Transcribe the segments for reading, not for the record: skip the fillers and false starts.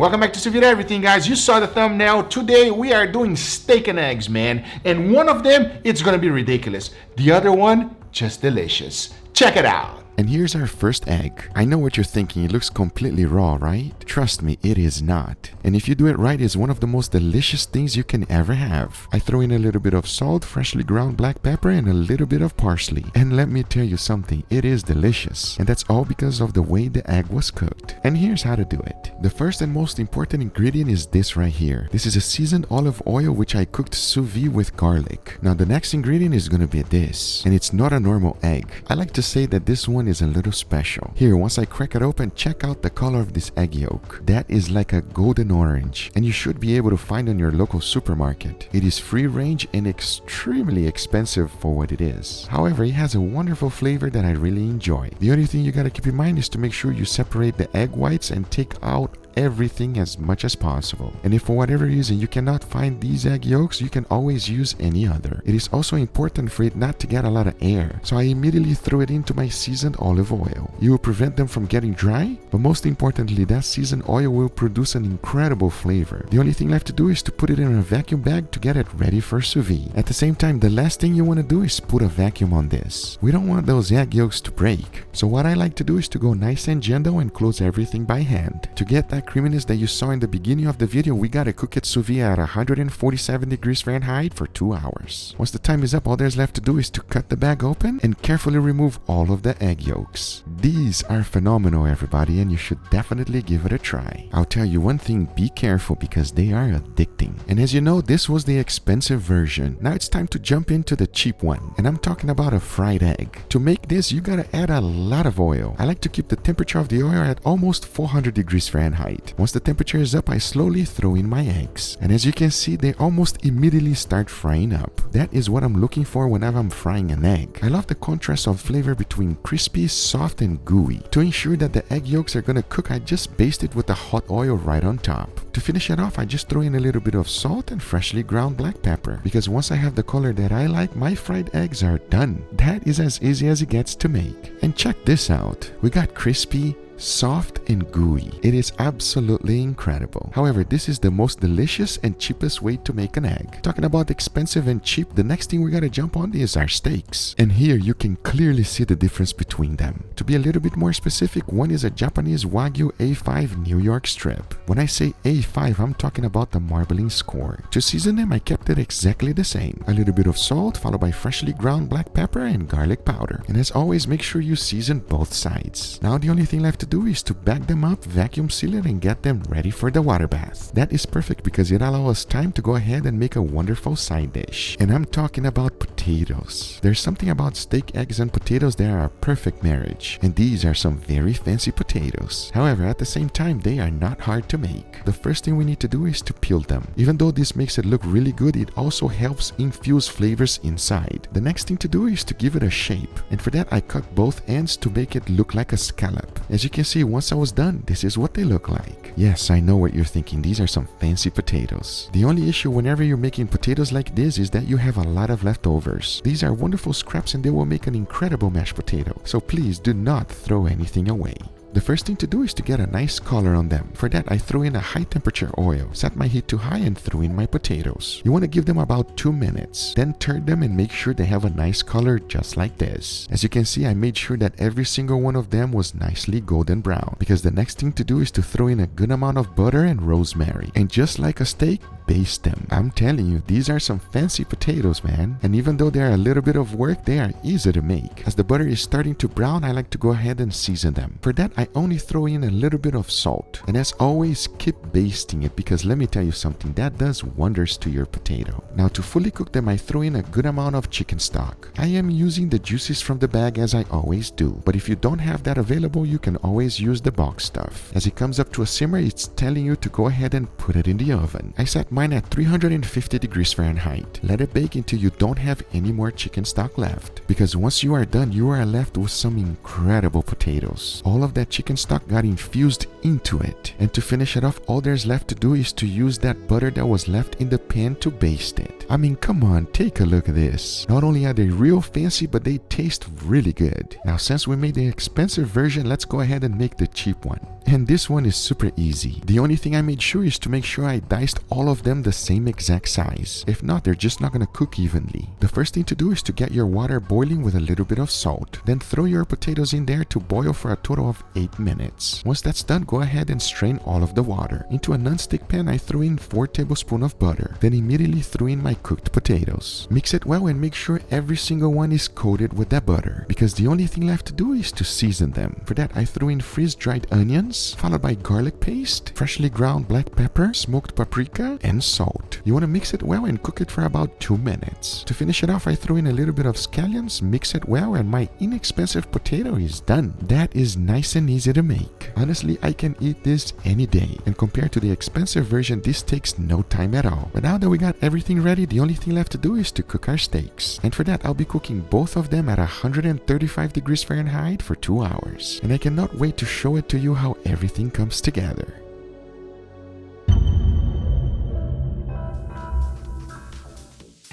Welcome back to sous-vide everything, guys. You saw the thumbnail. Today we are doing steak and eggs, man. And one of them, it's gonna be ridiculous. The other one, just delicious. Check it out. And here's our first egg. I know what you're thinking, it looks completely raw, right? Trust me, it is not. And if you do it right, it's one of the most delicious things you can ever have. I throw in a little bit of salt, freshly ground black pepper, and a little bit of parsley. And let me tell you something, it is delicious. And that's all because of the way the egg was cooked. And here's how to do it. The first and most important ingredient is this right here. This is a seasoned olive oil which I cooked sous vide with garlic. Now the next ingredient is gonna be this. And it's not a normal egg. I like to say that this one is a little special. Here, once I crack it open, check out the color of this egg yolk. That is like a golden orange, and you should be able to find on your local supermarket. It is free range and extremely expensive for what it is. However, it has a wonderful flavor that I really enjoy. The only thing you gotta keep in mind is to make sure you separate the egg whites and take out everything as much as possible. And if for whatever reason you cannot find these egg yolks, you can always use any other. It is also important for it not to get a lot of air, so I immediately throw it into my seasoned olive oil. You will prevent them from getting dry, but most importantly, that seasoned oil will produce an incredible flavor. The only thing left to do is to put it in a vacuum bag to get it ready for sous vide. At the same time, the last thing you want to do is put a vacuum on this. We don't want those egg yolks to break. So what I like to do is to go nice and gentle and close everything by hand. To get that creaminess that you saw in the beginning of the video, we gotta cook it sous vide at 147 degrees Fahrenheit for 2 hours. Once the time is up, all there's left to do is to cut the bag open and carefully remove all of the egg yolks. These are phenomenal, everybody, and you should definitely give it a try. I'll tell you one thing, be careful because they are addicting. And as you know, this was the expensive version. Now it's time to jump into the cheap one, and I'm talking about a fried egg. To make this, you gotta add a lot of oil. I like to keep the temperature of the oil at almost 400 degrees Fahrenheit. Once the temperature is up, I slowly throw in my eggs. And as you can see, they almost immediately start frying up. That is what I'm looking for whenever I'm frying an egg. I love the contrast of flavor between crispy, soft, and gooey. To ensure that the egg yolks are gonna cook, I just baste it with the hot oil right on top. To finish it off, I just throw in a little bit of salt and freshly ground black pepper. Because once I have the color that I like, my fried eggs are done. That is as easy as it gets to make. And check this out. We got crispy, soft, and gooey. It is absolutely incredible. However, this is the most delicious and cheapest way to make an egg. Talking about expensive and cheap, the next thing we gotta jump on is our steaks. And here you can clearly see the difference between them. To be a little bit more specific, one is a Japanese Wagyu A5 New York strip. When I say A5, I'm talking about the marbling score. To season them, I kept it exactly the same. A little bit of salt, followed by freshly ground black pepper and garlic powder. And as always, make sure you season both sides. Now the only thing left to do is to bag them up, vacuum seal it, and get them ready for the water bath. That is perfect because it allows us time to go ahead and make a wonderful side dish. And I'm talking about potatoes. There's something about steak, eggs, and potatoes that are a perfect marriage. And these are some very fancy potatoes. However, at the same time, they are not hard to make. The first thing we need to do is to peel them. Even though this makes it look really good, it also helps infuse flavors inside. The next thing to do is to give it a shape. And for that, I cut both ends to make it look like a scallop. As you can see, once I was done, this is what they look like. Yes, I know what you're thinking. These are some fancy potatoes. The only issue whenever you're making potatoes like this is that you have a lot of leftovers. These are wonderful scraps and they will make an incredible mashed potato. So please do not throw anything away. The first thing to do is to get a nice color on them. For that, I throw in a high temperature oil, set my heat to high, and throw in my potatoes. You want to give them about 2 minutes, then turn them and make sure they have a nice color just like this. As you can see, I made sure that every single one of them was nicely golden brown, because the next thing to do is to throw in a good amount of butter and rosemary. And just like a steak, baste them. I'm telling you, these are some fancy potatoes, man. And even though they are a little bit of work, they are easy to make. As the butter is starting to brown, I like to go ahead and season them. For that, I only throw in a little bit of salt. And as always, keep basting it because let me tell you something, that does wonders to your potato. Now to fully cook them, I throw in a good amount of chicken stock. I am using the juices from the bag as I always do. But if you don't have that available, you can always use the box stuff. As it comes up to a simmer, it's telling you to go ahead and put it in the oven. I set mine at 350 degrees Fahrenheit. Let it bake until you don't have any more chicken stock left. Because once you are done, you are left with some incredible potatoes. All of that chicken stock got infused into it. And to finish it off, all there's left to do is to use that butter that was left in the pan to baste it. I mean, come on, take a look at this. Not only are they real fancy, but they taste really good. Now, since we made the expensive version, let's go ahead and make the cheap one. And this one is super easy. The only thing I made sure is to make sure I diced all of them the same exact size. If not, they're just not gonna cook evenly. The first thing to do is to get your water boiling with a little bit of salt. Then throw your potatoes in there to boil for a total of 8 minutes. Once that's done, go ahead and strain all of the water. Into a non-stick pan, I threw in 4 tablespoons of butter. Then immediately threw in my cooked potatoes. Mix it well and make sure every single one is coated with that butter, because the only thing left to do is to season them. For that, I threw in freeze-dried onions, followed by garlic paste, freshly ground black pepper, smoked paprika, and salt. You want to mix it well and cook it for about 2 minutes. To finish it off, I threw in a little bit of scallions, mix it well, and my inexpensive potato is done. That is nice and easy to make. Honestly, I can eat this any day, and compared to the expensive version, this takes no time at all. But now that we got everything ready, the only thing left to do is to cook our steaks. And for that, I'll be cooking both of them at 135 degrees Fahrenheit for 2 hours. And I cannot wait to show it to you how everything comes together.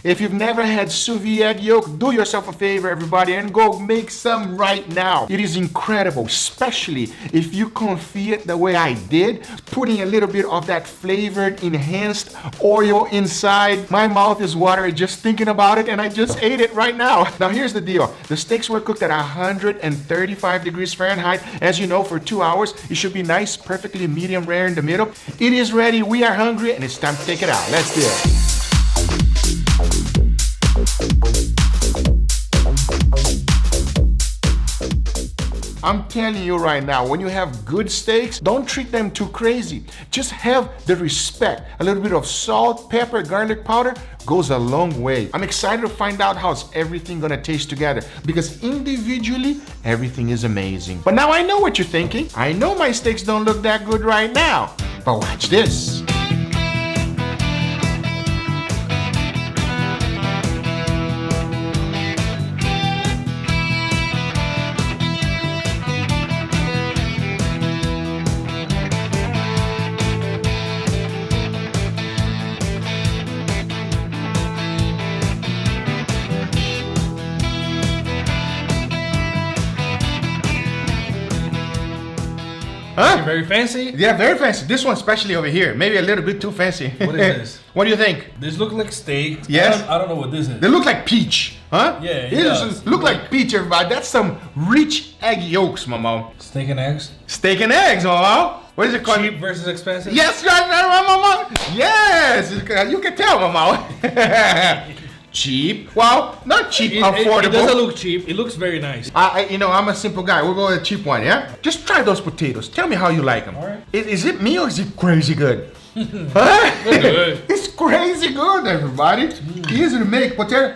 If you've never had sous-vide egg yolk, do yourself a favor, everybody, and go make some right now. It is incredible, especially if you confit it the way I did, putting a little bit of that flavored, enhanced oil inside. My mouth is watering just thinking about it, and I just ate it right now. Now, here's the deal. The steaks were cooked at 135 degrees Fahrenheit. As you know, for 2 hours. It should be nice, perfectly medium rare in the middle. It is ready. We are hungry, and it's time to take it out. Let's do it. I'm telling you right now, when you have good steaks, don't treat them too crazy. Just have the respect. A little bit of salt, pepper, garlic powder goes a long way. I'm excited to find out how's everything gonna taste together, because individually, everything is amazing. But now I know what you're thinking. I know my steaks don't look that good right now, but watch this. Huh? Very fancy? Yeah, very fancy. This one especially over here. Maybe a little bit too fancy. What is this? What do you think? This look like steak. Yes? I don't know what this is. They look like peach. Huh? Yeah, it These does. look like peach, everybody. That's some rich egg yolks, mama. Steak and eggs? Steak and eggs, mama. What is it called? Cheap versus expensive? Yes, right, mama. Yes. You can tell, mama. Cheap. Well, not cheap, affordable. It doesn't look cheap. It looks very nice. I'm a simple guy. We'll go with a cheap one, yeah? Just try those potatoes. Tell me how you like them. All right. Is it me or is it crazy good? Huh? Good. It's crazy good, everybody. Easy to make potato.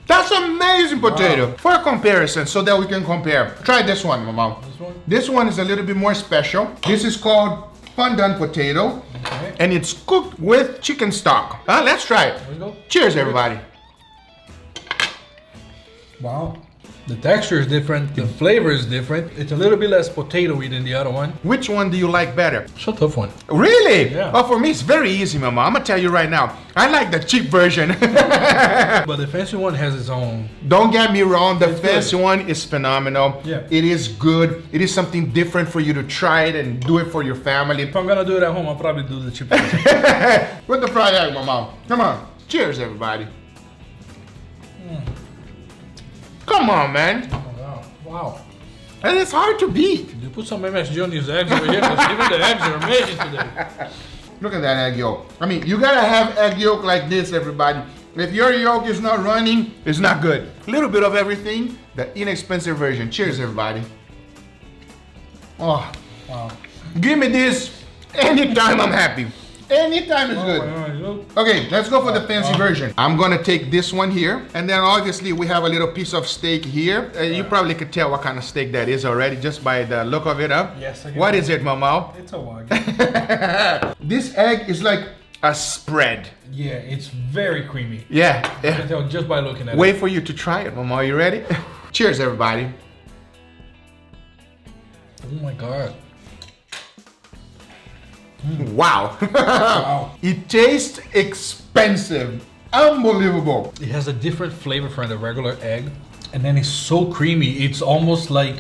That's amazing potato. Wow. For a comparison, so that we can compare. Try this one, mama. This one? This one is a little bit more special. This is called fondant potato. Okay. And it's cooked with chicken stock. Let's try it. Here we go. Cheers, everybody. Wow. The texture is different. The flavor is different. It's a little bit less potato-y than the other one. Which one do you like better? It's a tough one. Really? Yeah. Oh, for me, it's very easy, mama. I'm gonna tell you right now. I like the cheap version. But the fancy one has its own. Don't get me wrong. The It's fancy good. one is phenomenal. Yeah. It is good. It is something different for you to try it and do it for your family. If I'm gonna do it at home, I'll probably do the cheap version. With the fried egg, mama. Come on. Cheers, everybody. Come on, man. Wow. And it's hard to beat. You put some MSG on these eggs over here, because even the eggs are amazing today. Look at that egg yolk. I mean, you gotta have egg yolk like this, everybody. If your yolk is not running, it's not good. A little bit of everything, the inexpensive version. Cheers, everybody. Oh, Wow. give me this anytime I'm happy. Anytime is good. Okay, let's go for the fancy version. I'm gonna take this one here, and then obviously we have a little piece of steak here. You probably could tell what kind of steak that is already just by the look of it, huh? Yes, I can. What is it, Mama? It's a wagyu. This egg is like a spread. Yeah, it's very creamy. Yeah. You can tell just by looking at it. Wait for you to try it, Mama. Are you ready? Cheers, everybody. Oh my God. Wow. Wow. It tastes expensive. Unbelievable. It has a different flavor from the regular egg. And then it's so creamy. It's almost like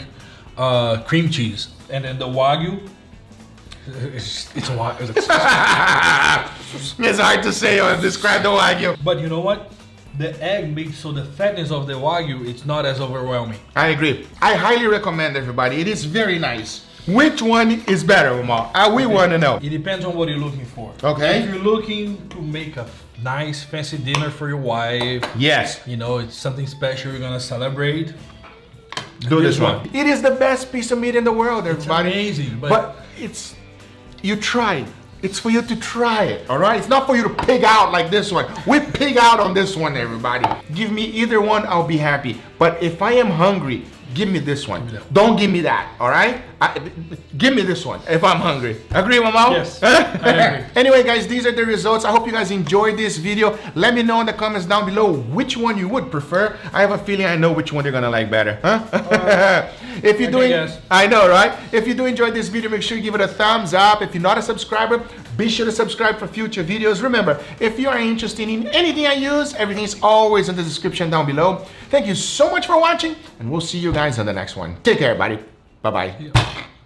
cream cheese. And then the Wagyu, it's Wagyu. It's hard to say or describe the Wagyu. But you know what? The egg makes so the fatness of the Wagyu, it's not as overwhelming. I agree. I highly recommend everybody. It is very nice. Which one is better, Omar? We want to know. It depends on what you're looking for. Okay. If you're looking to make a nice fancy dinner for your wife, Yes. you know, it's something special you're gonna celebrate, Do this one. It is the best piece of meat in the world, everybody. It's amazing, But it's, you try it. It's for you to try it, all right? It's not for you to pig out like this one. We pig out on this one, everybody. Give me either one, I'll be happy. But if I am hungry, give me this one. Don't give me that, all right? Give me this one if I'm hungry. Agree, Mama? Yes, I agree. Anyway, guys, these are the results. I hope you guys enjoyed this video. Let me know in the comments down below which one you would prefer. I have a feeling I know which one they're gonna like better, huh? If you're doing, guess. I know, right? If you do enjoy this video, make sure you give it a thumbs up. If you're not a subscriber, be sure to subscribe for future videos. Remember, if you are interested in anything I use, everything is always in the description down below. Thank you so much for watching, and we'll see you guys on the next one. Take care, everybody. Bye-bye.